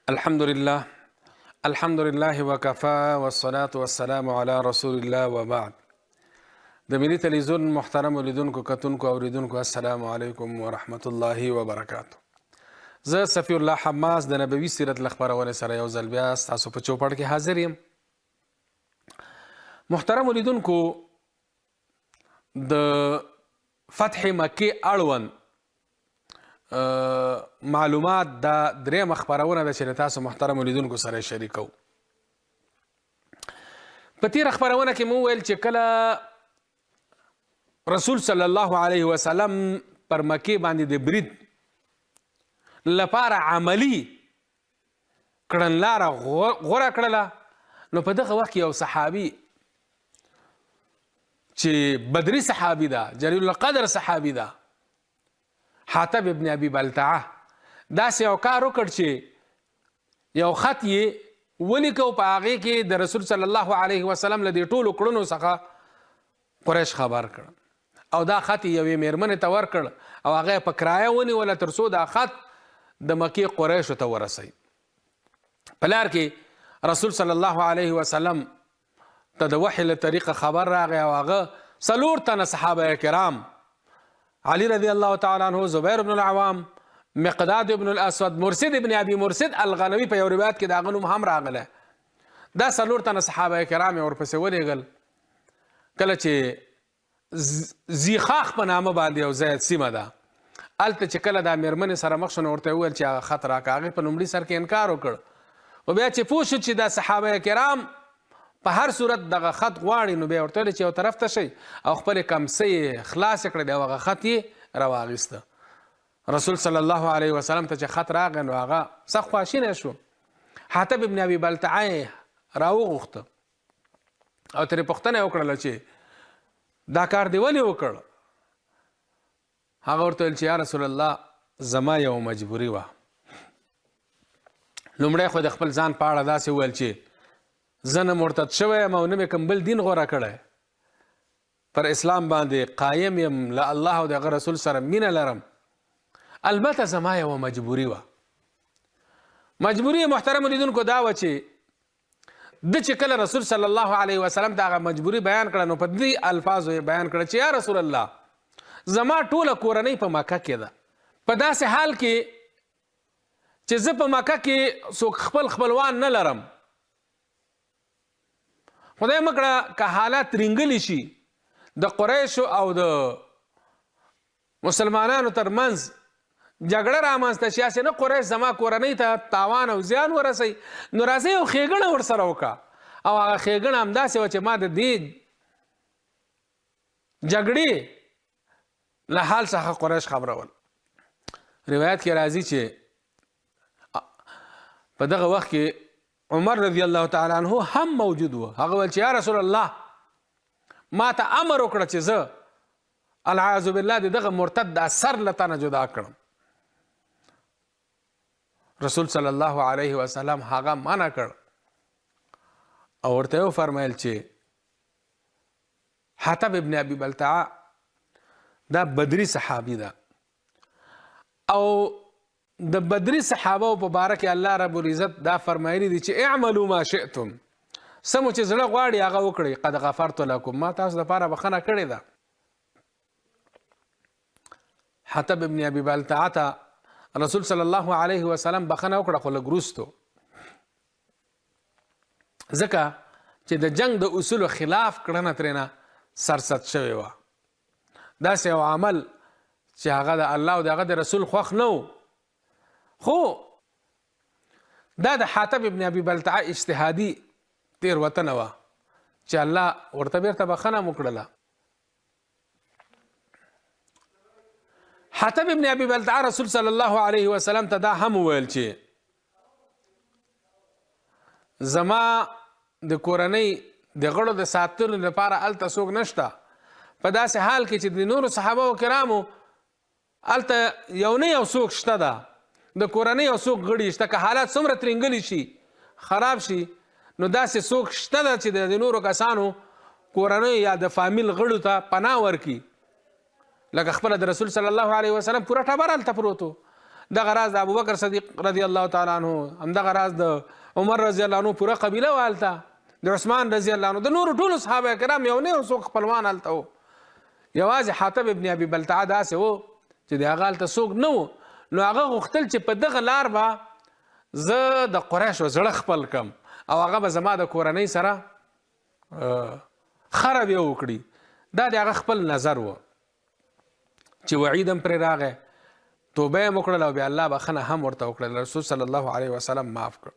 الحمد لله وكفى والصلاة والسلام على رسول الله وبعد. د ملي تلویزیون محترم اوریدونکو کتونکو اوریدونکو السلام علیکم ورحمت الله وبرکاته. زه صفی الله حماس د نبوي سیرت له خپرونې سره یو ځل بیا ستاسو په چوپړ کې حاضر یم. محترم اوریدونکو، د فتح مکې اړوند معلومات دا درېیمه خپرونه ده چې تاسو محترم اوریدونکو سره شریکو. په تېره خپرونه کې مو وویل چې کله رسول صلی الله علیه وسلم پر مکې باندې د برید لپاره عملی کړنلاره غوره کړله، نو په دغه وخت کې یو صحابي چې بدري صحابي ده، جلیل القدر صحابي ده، حاتب ابن ابي بلتعه، داسې یو کار وکړ چې یو خط یې ولیکو، په هغې کې د رسول صلی الله علیه وسلم له دې ټولو کړنو څخه قریش خبر کړ، او دا خط یې یوې مېرمنې ته ورکړ او هغه یې په کرایه ونیوله تر څو دا خط د مکې قریشو ته ورسوي. په لار کې رسول صلی الله علیه وسلم ته د وحي له طریقه خبر راغی او هغه 4 تنه صحابه کرام، علي رضی الله تعالی عنه، زبیر بن العوام، مقداد بن الاسود، مرسد ابن ابي مرسد الغنوي، په یو روایت کې د هغه نوم هم راغلی. دا 4 تنه صحابه کرام یې ورپسې ولېږل. کله چې زیخاخ په نامه باندې یو ځای سیمه ده، هلته چې کله دا مېرمنې سره مخ شو نو ورته وویل چې هغه خط راکړه. هغې په لومړي سر کې انکار وکړ، خو بیا چې پوه شو چې دا صحابه کرام په هر صورت دغه خط غواړي، نو بیا ورته ویل چې یو طرف ته شئ او خپلې کمسۍ یې خلاصې کړې او هغه خط یې راواخیسته. رسول صلی الله علیه وسلم ته چې خط راغی نو هغه سخت خواشینی شو. حاتب ابن ابي بلتعه یې راوغوښته او ترې پوښتنه یې وکړله چې دا کار دې ولې وکړ؟ هغه ورته ویل چې یا رسول الله زما یو مجبوري وه. لومړی خو د خپل ځان په اړه داسې وویل چې زه نه مرتد شوی یم او نه مې کوم بل دین غوره کړی، پر اسلام باندې قایم یم، له الله او د هغه رسول سره مینه لرم، البته زما یوه مجبوري وه. مجبوري محترم لیدونکو دا وه چې د چې کله رسول صلی الله علیه وسلم د هغه مجبوري بیان کړه نو په دې الفاظو یې بیان کړه چې یا رسول الله زما ټوله کورنۍ په مکه کې ده، په داسې حال کې چې زه په مکه کې څوک خپلوان نه لرم. خدای مکړه که حالات رینګلی شي د قریشو او د مسلمانانو ترمنځ جګړه رامنځته شي، هسې نه قریش زما کورنۍ ته تاوان او زیان ورسوي، نو راځئ یو ښېګڼه ورسره وکړه. او هغه ښېګڼه همداسې وه چې ما د دې جګړې له حال څخه قریش خبرول. روایت کې راځي چې په دغه وخت کې عمر رضی الله تعالی عنه هم موجود و. هغه ویل چې یا رسول الله ما ته امر وکړه چې زه العیاذ بالله د دغه مرتد دا سر له تنه جدا کړم. رسول صلی الله علیه وسلم هغه منع کړ او ورته یې وفرمیل چې حاتب ابن ابي بلتعه دا بدري صحابي ده، او د بدري صحابه په باره کې الله رب العزت دا فرمایلی دي چې اعملوا ما شئتم، سمو چې زړه غواړي هغه وکړئ، قد غفرت لكم، ما تاسو دپاره بخښنه کړې ده. حاتب ابن ابي بلتعه ته رسول صلی الله علیه وسلم بخښنه وکړه، خو لږ وروستو، ځکه چې د جنگ د اصولو خلاف کړنه ترېنه سرست شوې وه. داسې یو عمل چې هغه د الله او د هغه د رسول خوښ نه و. خو دا د حاتب ابن ابي بلتعه اجتهادي تېروتنه وه چې الله ورته بیرته بخښنه هم وکړله. حاتب ابن ابي بلتعه رسول صلی الله علیه وسلم ته دا هم وویل چې زما د کورنۍ د غړو د ساتلو لپاره هلته څوک نشته، په داسې حال کې چې د نورو صحابه کرامو هلته یو نه یو څوک شته ده، د کورنۍ یو څوک غړي شته، که حالات څومره ترینګلی شي خراب شي نو داسې څوک شته ده چې د نورو کسانو کورنۍ یا د فامیل غړو ته پناه ورکړي. لکه خپله د رسول صلی الله علیه وسلم پوره ټبر هلته پروت و، دغه راز د ابوبکر صدیق رضی الله تعالی عنه، همدغه راز د عمر رضی الله عنه پوره قبیله والته، د عثمان رضی الله عنه، د نورو ټولو صحابه کرام یو نه څوک خپلوان هلته و. یوازې حاتب ابن ابي بلتعه داسې و چې د هغه هلته څوک نه و. نو هغه غوښتل چې په دغه لار به زه د قریشو زړه خپل کم او هغه به زما د کورنۍ سره خره بیا وکړي. دا د هغه خپل نظر و چې وعید هم پرې راغی، توبه یې هم وکړله او بیا الله بخښنه هم ورته وکړله. رسول صلی الله علیه وسلم معاف کړ.